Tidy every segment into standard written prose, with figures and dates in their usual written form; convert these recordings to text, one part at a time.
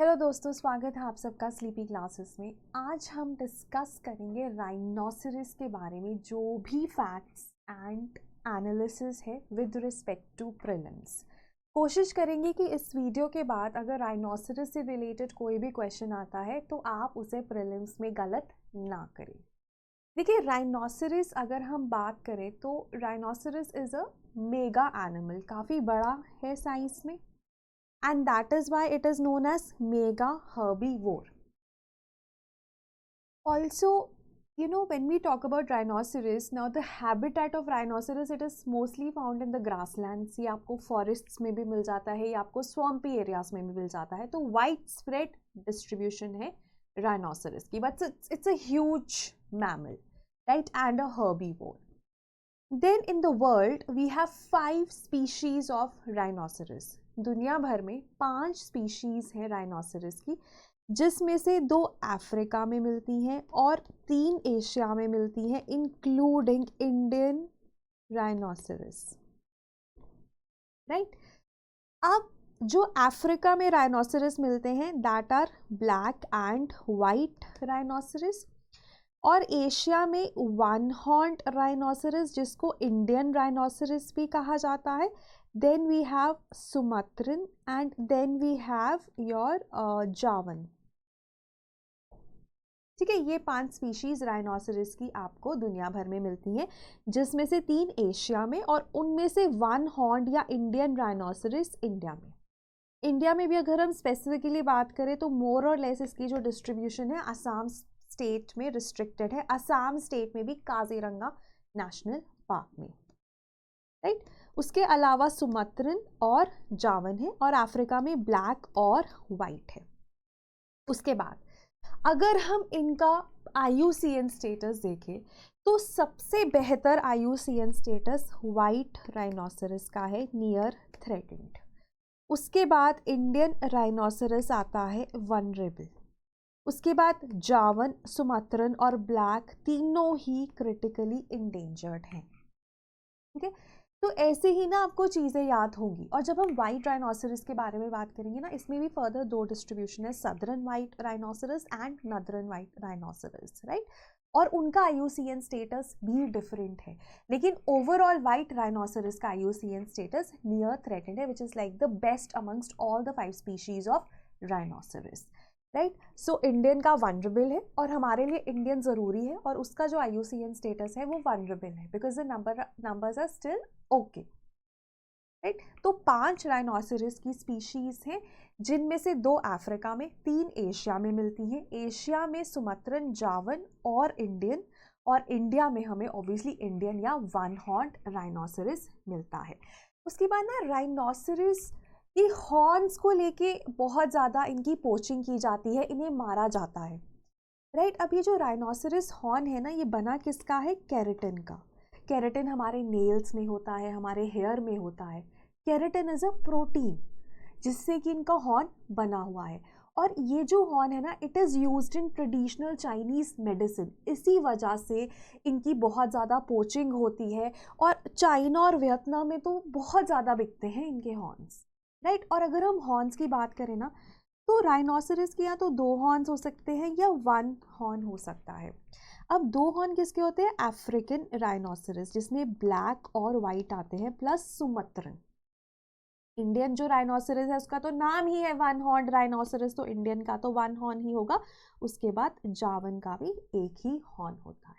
Hello दोस्तों, स्वागत है आप सबका स्लीपी क्लासेस में। आज हम डिस्कस करेंगे राइनोसरस के बारे में, जो भी फैक्ट्स एंड एनालिसिस है विद रिस्पेक्ट टू प्रीलिम्स। कोशिश करेंगे कि इस वीडियो के बाद अगर राइनोसरस से रिलेटेड कोई भी क्वेश्चन आता है तो आप उसे प्रीलिम्स में गलत ना करें। देखिए, राइनोसरस अगर हम बात करें तो rhinoceros is a mega animal, काफ़ी बड़ा है साइज में, and that is why it is known as mega herbivore. Also, when we talk about rhinoceros, now the habitat of rhinoceros, it is mostly found in the grasslands. ये आपको forests में भी मिल जाता है, या आपको swampy areas में भी मिल जाता है। तो widespread distribution है rhinoceros की, but it's a huge mammal, right, and a herbivore. Then in the world we have 5 species of rhinoceros. दुनिया भर में 5 स्पीशीज हैं राइनोसरस की, जिसमें से 2 अफ्रीका में मिलती हैं और 3 एशिया में मिलती हैं, इंक्लूडिंग इंडियन राइनोसरस, राइट। अब जो अफ्रीका में राइनोसरस मिलते हैं that are black and white rhinoceros, और एशिया में वन हॉर्न्ड राइनोसरस जिसको इंडियन राइनोसरस भी कहा जाता है। Then we have Sumatran and then we have your Javan. ठीक है, ये 5 स्पीशीज राइनोसरस की आपको दुनिया भर में मिलती हैं, जिसमें से 3 एशिया में, और उनमें से वन हॉर्न्ड या इंडियन राइनोसरस इंडिया में। इंडिया में भी अगर हम स्पेसिफिकली बात करें तो मोर और लेस इसकी जो डिस्ट्रीब्यूशन है असम स्टेट में रिस्ट्रिक्टेड है, असम स्टेट में भी काजीरंगा नेशनल पार्क में, राइट। उसके अलावा सुमात्रन और जावन है, और अफ्रीका में ब्लैक और वाइट है। उसके बाद अगर हम इनका IUCN स्टेटस देखें तो सबसे बेहतर IUCN स्टेटस वाइट राइनोसरस का है, नियर थ्रेटेंड। उसके बाद इंडियन राइनोसरस आता है, वनरेबल। उसके बाद जावन, सुमात्रन और ब्लैक तीनों ही क्रिटिकली इंडेंजर्ड हैं। ठीक है, तो ऐसे ही ना आपको चीज़ें याद होंगी। और जब हम वाइट राइनोसरस के बारे में बात करेंगे ना, इसमें भी फर्दर 2 डिस्ट्रीब्यूशन है, southern white rhinoceros and northern white rhinoceros, right. और उनका IUCN स्टेटस भी डिफरेंट है, लेकिन ओवरऑल वाइट राइनोसरस का IUCN स्टेटस नियर थ्रेटेंड है, which is like the best amongst all the 5 species of rhinoceros, right. So Indian का vulnerable है, और हमारे लिए इंडियन ज़रूरी है, और उसका जो IUCN स्टेटस है वो वनरेबल है, because the numbers are still okay, right. तो 5 राइनोसरस की स्पीशीज हैं, जिनमें से 2 अफ्रीका में, 3 एशिया में मिलती हैं। एशिया में सुमात्रन, जावन और इंडियन, और इंडिया में हमें ऑब्वियसली इंडियन या वन हॉर्न्ड राइनोसरस मिलता है। उसके बाद ना राइनोसरस की हॉर्न्स को लेके बहुत ज़्यादा इनकी पोचिंग की जाती है, इन्हें मारा जाता है, राइट। अब ये जो राइनोसरस हॉर्न है ना, ये बना किसका है? केराटिन का। केराटिन हमारे नेल्स में होता है, हमारे हेयर में होता है। केराटिन इज अ प्रोटीन जिससे कि इनका हॉर्न बना हुआ है, और ये जो हॉर्न है ना, it is used in traditional Chinese medicine. इसी वजह से इनकी बहुत ज़्यादा पोचिंग होती है, और चाइना और वियतनाम में तो बहुत ज़्यादा बिकते हैं इनके हॉर्न्स, राइट। और अगर हम हॉर्न्स की बात करें ना, तो राइनोसरस के या तो 2 हॉर्न्स हो सकते हैं या 1 हॉर्न हो सकता है। अब 2 हॉर्न किसके होते हैं? अफ्रीकन राइनोसरस, जिसमें ब्लैक और वाइट आते हैं, प्लस सुमात्रन। इंडियन जो राइनोसरस है उसका तो नाम ही है 1 हॉर्न राइनोसरस, तो इंडियन का तो 1 हॉर्न ही होगा। उसके बाद जावन का भी एक ही हॉर्न होता है,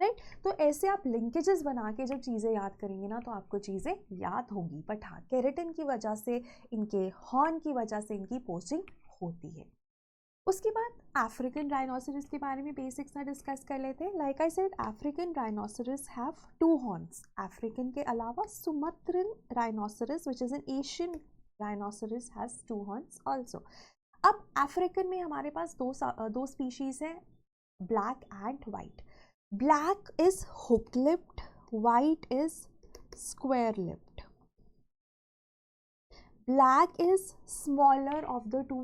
राइट। तो ऐसे आप लिंकेजेस बना के जब चीज़ें याद करेंगे ना, तो आपको चीज़ें याद होंगी। बट हाँ, केराटिन की वजह से, इनके हॉर्न की वजह से इनकी पोचिंग होती है। उसके बाद अफ्रीकन राइनोसरस के बारे में बेसिक्स में डिस्कस कर लेते हैं। Like I said, African rhinoceros have 2 horns. African के अलावा Sumatran rhinoceros which is an Asian rhinoceros has 2 horns also. अब अफ्रीकन में हमारे पास दो स्पीशीज़ हैं, black and white. Black is hook-lipped, white is square-lipped. Black is smaller of the 2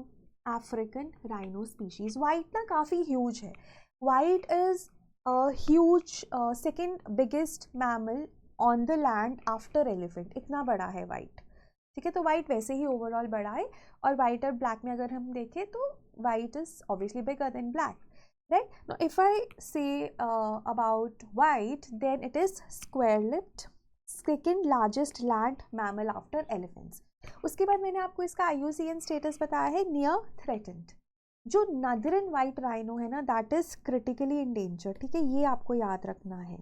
African rhino species. White ना काफ़ी huge है. White is a huge second biggest mammal on the land after elephant. इतना बड़ा है white. ठीक है, तो white वैसे ही ओवरऑल बड़ा है, और वाइट और ब्लैक में अगर हम देखें तो white is obviously bigger than black, right? Now if I say about white, then it is square-lipped, second largest land mammal after elephants. उसके बाद मैंने आपको इसका IUCN स्टेटस बताया है नियर थ्रेटेंड। जो नदरन वाइट राइनो है ना, दैट इज क्रिटिकली इंडेंजर्ड, ठीक है, ये आपको याद रखना है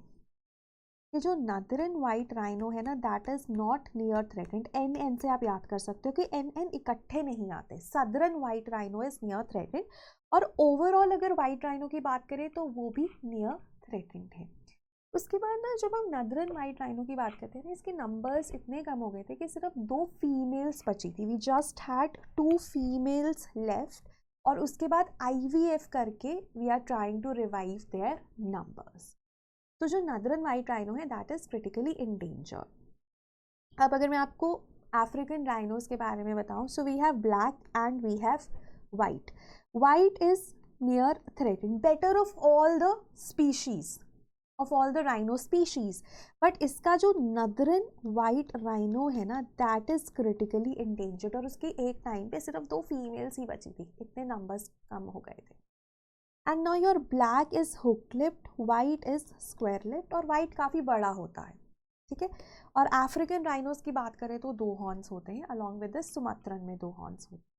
कि जो नदरन वाइट राइनो है ना, that is not near threatened. एन से आप याद कर सकते हो कि एन इकट्ठे नहीं आते। Southern white rhino is near threatened, और ओवरऑल अगर वाइट राइनो की बात करें तो वो भी नियर थ्रेटेंड है। उसके बाद ना जब हम नदरन वाइट राइनो की बात करते हैं ना, इसके नंबर्स इतने कम हो गए थे कि सिर्फ 2 फीमेल्स बची थी। We just had 2 females left, और उसके बाद IVF करके we are trying to revive their numbers. तो जो नदरन वाइट राइनो है दैट इज क्रिटिकली इंडेंजर्ड। अब अगर मैं आपको अफ्रीकन राइनोज के बारे में बताऊं, so we have black and we have white. White is near threatened, better of all the species, of all the rhino species, but इसका जो नदरन वाइट राइनो है ना, दैट इज क्रिटिकली इंडेंजर्ड, और उसके एक टाइम पे सिर्फ 2 females ही बची थी, इतने नंबर्स कम हो गए थे। And now your black is hook lipped, white is square lipped, और वाइट काफ़ी बड़ा होता है, ठीक है। और अफ्रीकन राइनोज की बात करें तो 2 हॉर्न्स होते हैं, अलॉन्ग विद दिस सुमात्रन में 2 हॉर्न्स होते हैं।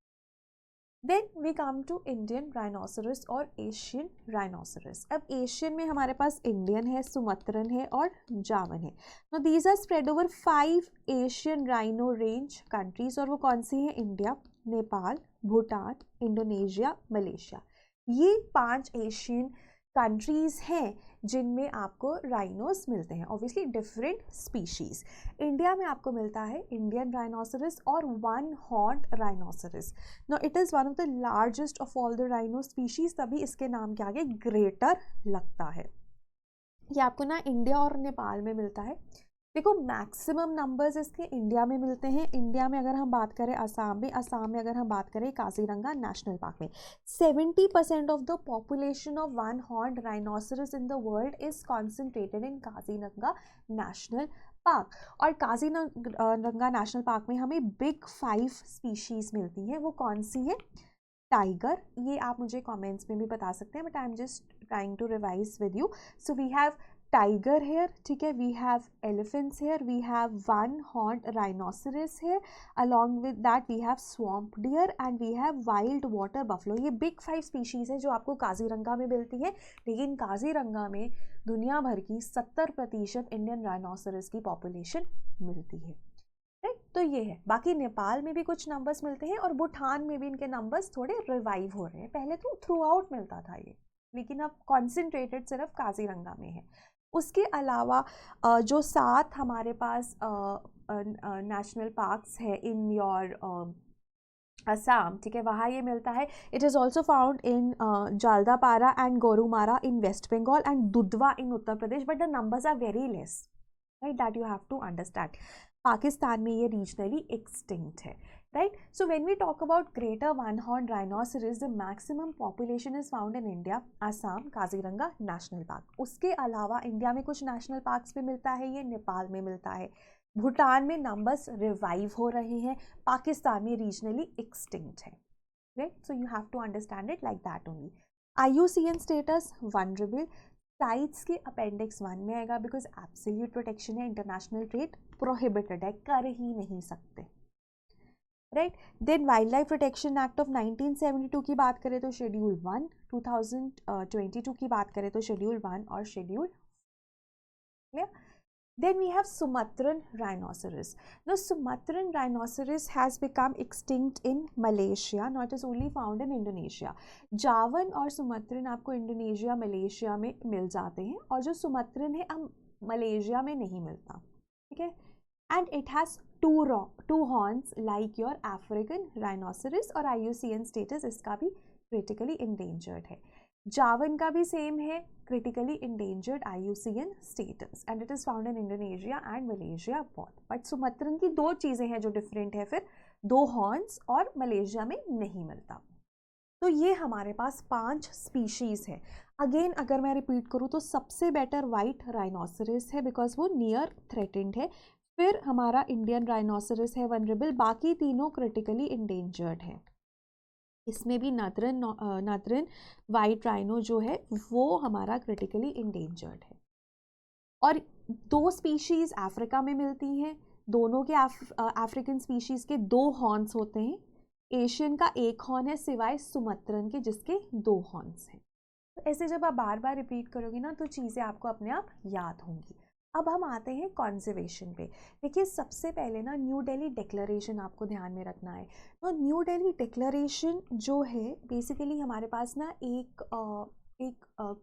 Then we come to Indian rhinoceros और एशियन राइनोसरस। अब एशियन में हमारे पास इंडियन है, सुमात्रन है और जावन है। No these are spread over 5 Asian rhino range countries, और वो कौन सी हैं? India, Nepal, Bhutan, Indonesia, Malaysia. ये 5 एशियन कंट्रीज़ हैं जिनमें आपको राइनोस मिलते हैं, ऑब्वियसली डिफरेंट स्पीशीज़। इंडिया में आपको मिलता है इंडियन राइनोसरस और 1 horned rhinoceros. No it is one of the largest of all the rhino species, तभी इसके नाम के आगे ग्रेटर लगता है। ये आपको ना इंडिया और नेपाल में मिलता है। देखो मैक्सिमम नंबर्स इसके इंडिया में मिलते हैं। इंडिया में अगर हम बात करें असम में अगर हम बात करें काजीरंगा नेशनल पार्क में, 70% of the population of 1 horned rhinoceros in the world is concentrated in Kaziranga national park. और काजीरंगा नेशनल पार्क में हमें बिग 5 स्पीशीज़ मिलती हैं। वो कौन सी है? टाइगर, ये आप मुझे कमेंट्स में भी बता सकते हैं, but I am just trying to revise with you. So we have tiger here, ठीक है, we have elephants here, we have 1 horned rhinoceros here, along with that we have swamp deer and we have wild water buffalo. ये big 5 species है जो आपको काजीरंगा में मिलती है, लेकिन काजीरंगा में दुनिया भर की 70% इंडियन राइनोसरस की पॉपुलेशन मिलती है, राइट। तो ये है। बाकी नेपाल में भी कुछ नंबर्स मिलते हैं और भूटान में भी इनके नंबर्स थोड़े रिवाइव हो रहे हैं। पहले तो थ्रू आउट मिलता था ये, लेकिन अब कॉन्सेंट्रेटेड सिर्फ काजीरंगा में है। उसके अलावा जो 7 हमारे पास नेशनल पार्क्स है इन योर असम, ठीक है, वहाँ ये मिलता है। It is also found in Jaldapara and Gorumara in West Bengal and Dudhwa in Uttar Pradesh, but the numbers are very less, right, that you have to understand. Pakistan में ये रीजनली एक्सटिंक्ट है, right? So when we talk about greater 1 horned rhinoceros, the maximum population is found in India, Assam, Kaziranga national park. उसके अलावा India में कुछ national parks में मिलता है, ये नेपाल में मिलता है, भूटान में नंबर्स रिवाइव हो रहे हैं, पाकिस्तान में रीजनली एक्सटिंक्ट है, right. So you have to understand it like that only. IUCN status vulnerable, CITES के अपेंडिक्स 1 में आएगा, बिकॉज एब्सोल्यूट प्रोटेक्शन है, इंटरनेशनल ट्रेड प्रोहिबिटेड है, कर ही नहीं सकते, right. Then wild life protection act of 1972 की बात करें तो शेड्यूल 1, 2022 की बात करें तो शेड्यूल 1 और schedule, clear. Then we have Sumatran rhinoceros. Now Sumatran rhinoceros has become extinct in Malaysia. Now it is only found in Indonesia. जावन और सुमत्रन आपको इंडोनेशिया, मलेशिया में मिल जाते हैं, और जो सुमत्रन है अब मलेशिया में नहीं मिलता, ठीक है। And it has 2 horns like your African rhinoceros, और IUCN status इसका भी critically endangered है। जावन का भी सेम है, critically endangered IUCN status, and it is found in Indonesia and Malaysia both. But Sumatran की 2 चीज़ें हैं जो डिफरेंट है, फिर 2 हॉर्न्स और मलेशिया में नहीं मिलता। तो ये हमारे पास 5 स्पीशीज़ है। अगेन अगर मैं रिपीट करूँ तो सबसे बेटर वाइट राइनोसरस है, बिकॉज वो नियर थ्रेटेंड है। फिर हमारा इंडियन राइनोसरस है वनरेबल, बाकी तीनों क्रिटिकली इंडेंजर्ड है। इसमें भी नॉर्दर्न वाइट राइनो जो है वो हमारा क्रिटिकली इंडेंजर्ड है। और 2 स्पीशीज़ अफ्रीका में मिलती हैं, दोनों के अफ्रीकन स्पीशीज़ के 2 हॉर्न्स होते हैं। एशियन का 1 हॉर्न है सिवाय सुमत्रन के जिसके 2 हॉर्न्स हैं। तो ऐसे जब आप बार बार रिपीट करोगे ना तो चीज़ें आपको अपने आप याद होंगी। अब हम आते हैं कॉन्जर्वेशन पे। देखिए सबसे पहले ना न्यू दिल्ली डिक्लेरेशन आपको ध्यान में रखना है। तो न्यू दिल्ली डिक्लेरेशन जो है बेसिकली हमारे पास ना एक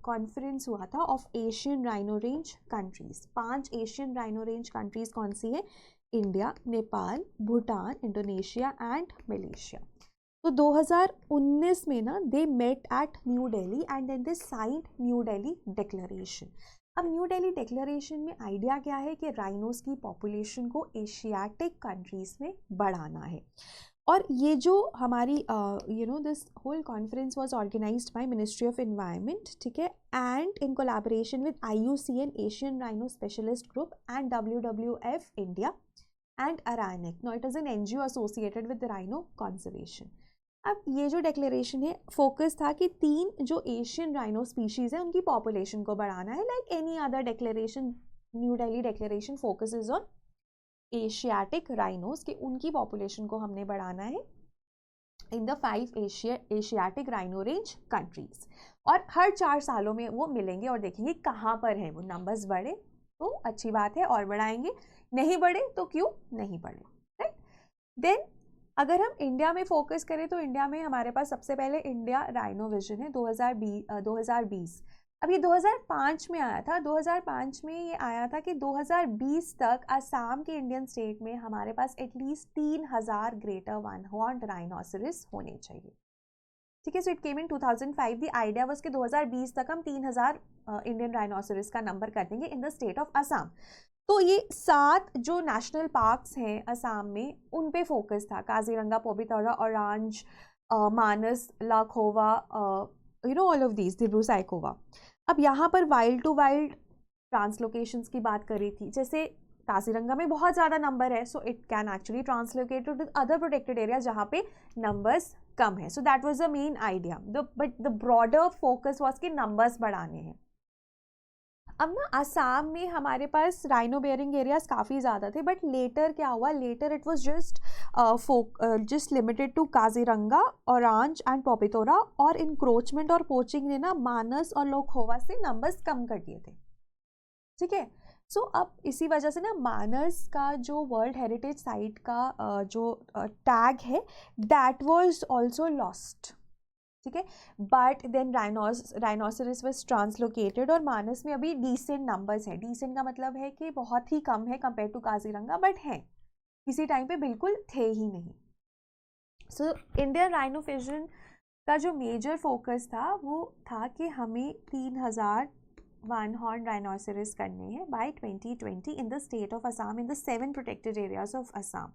कॉन्फ्रेंस हुआ था of Asian rhino range countries. 5 Asian rhino range countries कौन सी है? India, Nepal, Bhutan, Indonesia and Malaysia. तो 2019 में ना they met at New Delhi and then they signed New Delhi declaration. अब न्यू दिल्ली डिक्लेरेशन में आइडिया क्या है कि राइनोस की पॉपुलेशन को एशियाटिक कंट्रीज़ में बढ़ाना है। और ये जो हमारी this whole conference was organised by ministry of environment, ठीक है, and in collaboration with IUCN Asian rhino specialist group and WWF India and Aaranyak. Now it is an NGO associated with rhino conservation. अब ये जो declaration है focus था कि 3 जो Asian rhino species है उनकी पॉपुलेशन को बढ़ाना है। Like any other declaration, new Delhi declaration focuses on Asiatic rhinos कि उनकी पॉपुलेशन को हमने बढ़ाना है in the 5 Asiatic rhino range countries. और हर 4 सालों में वो मिलेंगे और देखेंगे कहाँ पर है वो। नंबर्स बढ़े तो अच्छी बात है और बढ़ाएंगे, नहीं बढ़े तो क्यों नहीं बढ़े, राइट। देन अगर हम इंडिया में फोकस करें तो इंडिया में हमारे पास सबसे पहले इंडिया राइनो विजन है 2020। अब ये 2005 में आया था। 2005 में ये आया था कि 2020 तक असम के इंडियन स्टेट में हमारे पास at least 3000 greater one horned rhinoceros होने चाहिए, ठीक है। So it came in 2005। The idea was कि 2020 तक हम 3000 इंडियन राइनोसरस का नंबर कर देंगे इन द स्टेट ऑफ असम। तो ये 7 जो नेशनल पार्क्स हैं असम में उन पे फोकस था, Kaziranga, Pobitora, Orang, Manas, Laokhowa, all of these, Dibru Saikhowa. अब यहाँ पर वाइल्ड टू वाइल्ड ट्रांसलोकेशंस की बात करी थी, जैसे काजीरंगा में बहुत ज़्यादा नंबर है, so it can actually translocate to other protected area जहाँ पे नंबर्स कम है। So that was the main idea, but the broader focus was कि नंबर्स बढ़ाने हैं। अब ना आसाम में हमारे पास राइनो बेयरिंग एरियाज काफ़ी ज़्यादा थे, बट लेटर क्या हुआ, later it was just limited to Kaziranga, Orang and Pobitora, और इंक्रोचमेंट और पोचिंग ने ना मानस और लोखोवा से नंबर्स कम कर दिए थे, ठीक है। सो अब इसी वजह से ना मानस का जो वर्ल्ड हेरिटेज साइट का जो टैग है दैट वाज आल्सो लॉस्ट, ठीक है। But then rhinoceros was translocated और मानस में अभी डिसेंट नंबर्स है। डिसेंट का मतलब है कि बहुत ही कम है कंपेयर टू काजीरंगा, बट हैं, किसी टाइम पे बिल्कुल थे ही नहीं। सो इंडियन राइनो फिजन का जो मेजर फोकस था वो था कि हमें 3000 वन हॉर्न राइनोसरस करने हैं by 2020 in the state of Assam in the 7 protected areas of Assam.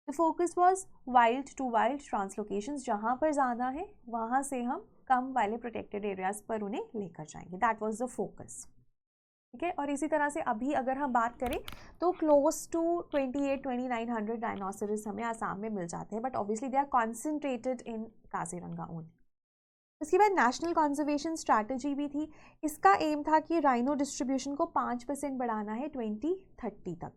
The focus was wild to wild translocations, जहाँ पर ज़्यादा है वहाँ से हम कम वाले प्रोटेक्टेड एरियाज पर उन्हें लेकर जाएंगे। दैट वाज द फोकस, ठीक है। और इसी तरह से अभी अगर हम बात करें तो क्लोज टू 28-2900 राइनोसरस हमें आसाम में मिल जाते हैं, but obviously they are concentrated in Kaziranga only. उसके बाद नेशनल कंजर्वेशन स्ट्रैटेजी भी थी। इसका एम था कि राइनो डिस्ट्रीब्यूशन को 5% बढ़ाना है 2030 तक।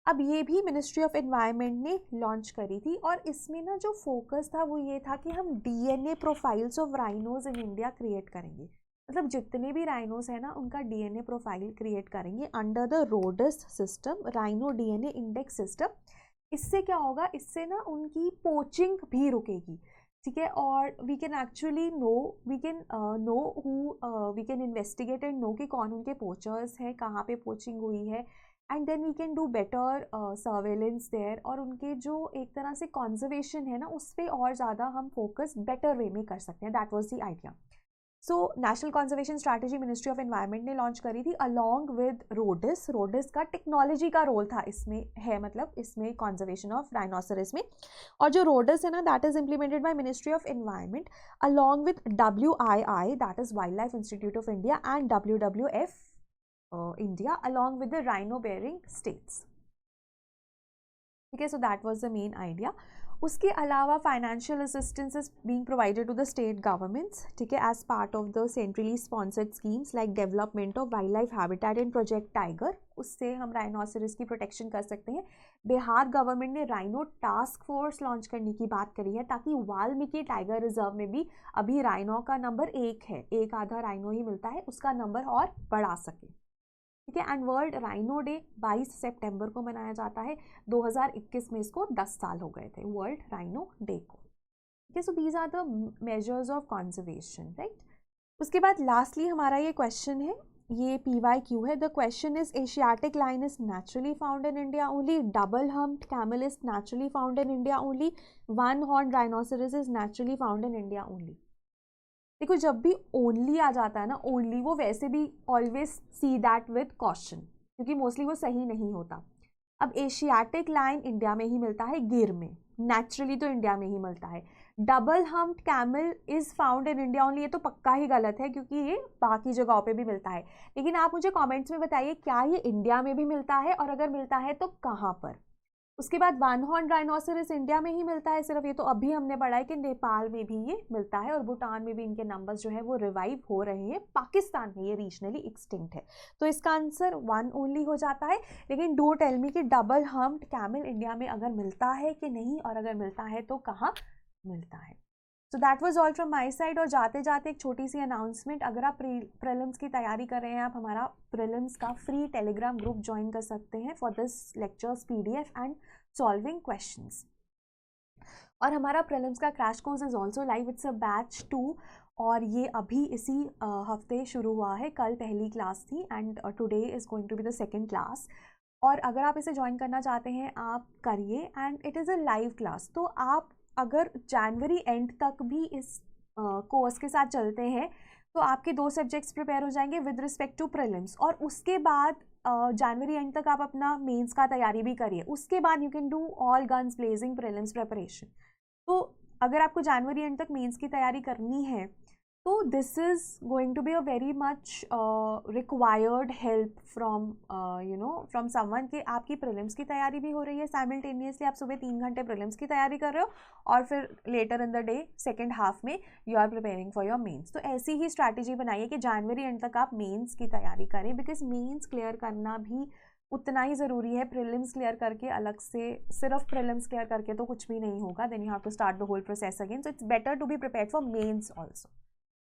अब ये भी मिनिस्ट्री ऑफ एनवायरनमेंट ने लॉन्च करी थी, और इसमें ना जो फोकस था वो ये था कि हम DNA profiles of rhinos in India create करेंगे। मतलब जितने भी राइनोज हैं ना उनका DNA प्रोफाइल क्रिएट करेंगे under the RhoDIS system, rhino DNA index system. इससे क्या होगा, इससे ना उनकी पोचिंग भी रुकेगी, ठीक है। और we can actually we can investigate and know कि कौन उनके पोचर्स हैं, कहाँ पे पोचिंग हुई है, and then we can do better surveillance there. और उनके जो एक तरह से कॉन्जर्वेशन है ना उस पर और ज़्यादा हम फोकस बेटर वे में कर सकते हैं। That was the idea. So national conservation strategy ministry of environment ने लॉन्च करी थी अलॉन्ग विद रोडिस। रोडिस का टेक्नोलॉजी का रोल था इसमें है, मतलब इसमें कंजर्वेशन ऑफ राइनोसरस में। और जो रोडिस है ना that is implemented by ministry of environment along with WII, that is wild life institute of India, and WWF India along with the rhino bearing states. ठीक है, so that was the main idea. उसके अलावा financial assistance is being provided to the state governments, ठीक है, as part of the centrally sponsored schemes like development of wild life habitat in project tiger. उससे हम rhinoceros की protection कर सकते हैं। बिहार गवर्नमेंट ने राइनो टास्क फोर्स लॉन्च करने की बात करी है ताकि वाल्मीकि टाइगर रिजर्व में भी अभी राइनो का नंबर 1 है, एक आधा राइनो ही मिलता है, उसका नंबर और बढ़ा सके, ठीक है। एंड वर्ल्ड राइनो डे 22 सितंबर को मनाया जाता है। 2021 में इसको 10 साल हो गए थे वर्ल्ड राइनो डे को, ठीक है। So these are the measures of conservation, right. उसके बाद लास्टली हमारा ये क्वेश्चन है, ये PYQ है। The question is Asiatic lion is naturally found in India only, double humped camel is naturally found in India only, one horn rhinoceros is naturally found in India only. देखो जब भी only आ जाता है ना, only वो वैसे भी always see that with caution, क्योंकि मोस्टली वो सही नहीं होता। अब एशियाटिक लाइन इंडिया में ही मिलता है गिर में, नेचुरली तो इंडिया में ही मिलता है। Double humped camel is found in India only, ये तो पक्का ही गलत है क्योंकि ये बाकी जगहों पे भी मिलता है। लेकिन आप मुझे कमेंट्स में बताइए क्या ये इंडिया में भी मिलता है, और अगर मिलता है तो कहाँ पर। उसके बाद वन हॉर्न राइनोसरस इंडिया में ही मिलता है सिर्फ, ये तो अभी हमने पढ़ा है कि नेपाल में भी ये मिलता है और भूटान में भी इनके नंबर्स जो है वो रिवाइव हो रहे हैं। पाकिस्तान में ये रीजनली एक्सटिंक्ट है, तो इसका आंसर 1 ओनली हो जाता है। लेकिन डू टेल मी कि डबल हम्प्ड कैमल इंडिया में अगर मिलता है कि नहीं, और अगर मिलता है तो कहाँ मिलता है। So that was all from my side. और जाते जाते एक छोटी सी अनाउंसमेंट, अगर आप प्रीलिम्स की तैयारी कर रहे हैं, आप हमारा प्रीलिम्स का फ्री टेलीग्राम ग्रुप ज्वाइन कर सकते हैं for this lectures PDF and solving questions. और हमारा प्रीलिम्स का crash course is also live, it's a batch 2, और ये अभी इसी हफ्ते शुरू हुआ है। कल पहली क्लास थी and today is going to be the second class. और अगर आप इसे ज्वाइन करना चाहते हैं आप करिए, and it is a live class. तो आप अगर जनवरी एंड तक भी इस कोर्स के साथ चलते हैं तो आपके 2 सब्जेक्ट्स प्रिपेयर हो जाएंगे विद रिस्पेक्ट टू प्रीलिम्स। और उसके बाद जनवरी एंड तक आप अपना मेंस का तैयारी भी करिए। उसके बाद you can do all guns blazing prelims preparation. तो अगर आपको जनवरी एंड तक मेंस की तैयारी करनी है तो this is going to be a very much required help from from someone कि आपकी प्रीलिम्स की तैयारी भी हो रही है साइमल्टेनियसली। आप सुबह 3 घंटे प्रीलिम्स की तैयारी कर रहे हो और फिर later in the day second half में you are preparing for your mains. तो ऐसी ही स्ट्रैटेजी बनाइए कि जनवरी एंड तक आप मेंस की तैयारी करें, बिकॉज मेंस क्लियर करना भी उतना ही ज़रूरी है। प्रीलिम्स क्लियर करके अलग से, सिर्फ प्रीलिम्स क्लियर करके तो कुछ भी नहीं होगा, then you have to start the whole process again. So it's better to be prepared for mains also,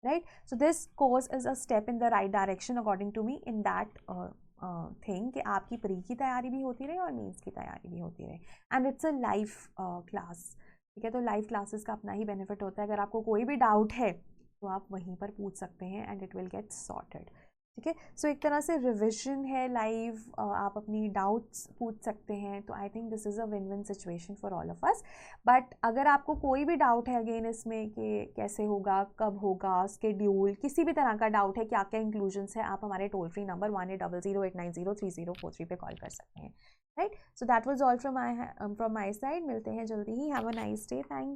right? So this course is a step in the right direction according to me in that thing कि आपकी pre की तैयारी भी होती रहे और mains की तैयारी भी होती रहे। And it's a live class, ठीक है। तो लाइव क्लासेस का अपना ही बेनिफिट होता है। अगर आपको कोई भी डाउट है तो आप वहीं पर पूछ सकते हैं and it will get sorted, ठीक है। सो एक तरह से रिविजन है लाइव, आप अपनी डाउट्स पूछ सकते हैं। तो I think this is a win win situation for all of us. But अगर आपको कोई भी डाउट है अगेन इसमें कि कैसे होगा, कब होगा, स्केड्यूल, किसी भी तरह का डाउट है, क्या क्या इंक्लूजन्स है, आप हमारे टोल फ्री नंबर 1800890303 पे कॉल कर सकते हैं, right. So that was all from my side. मिलते हैं जल्दी ही। Have a nice day. Thank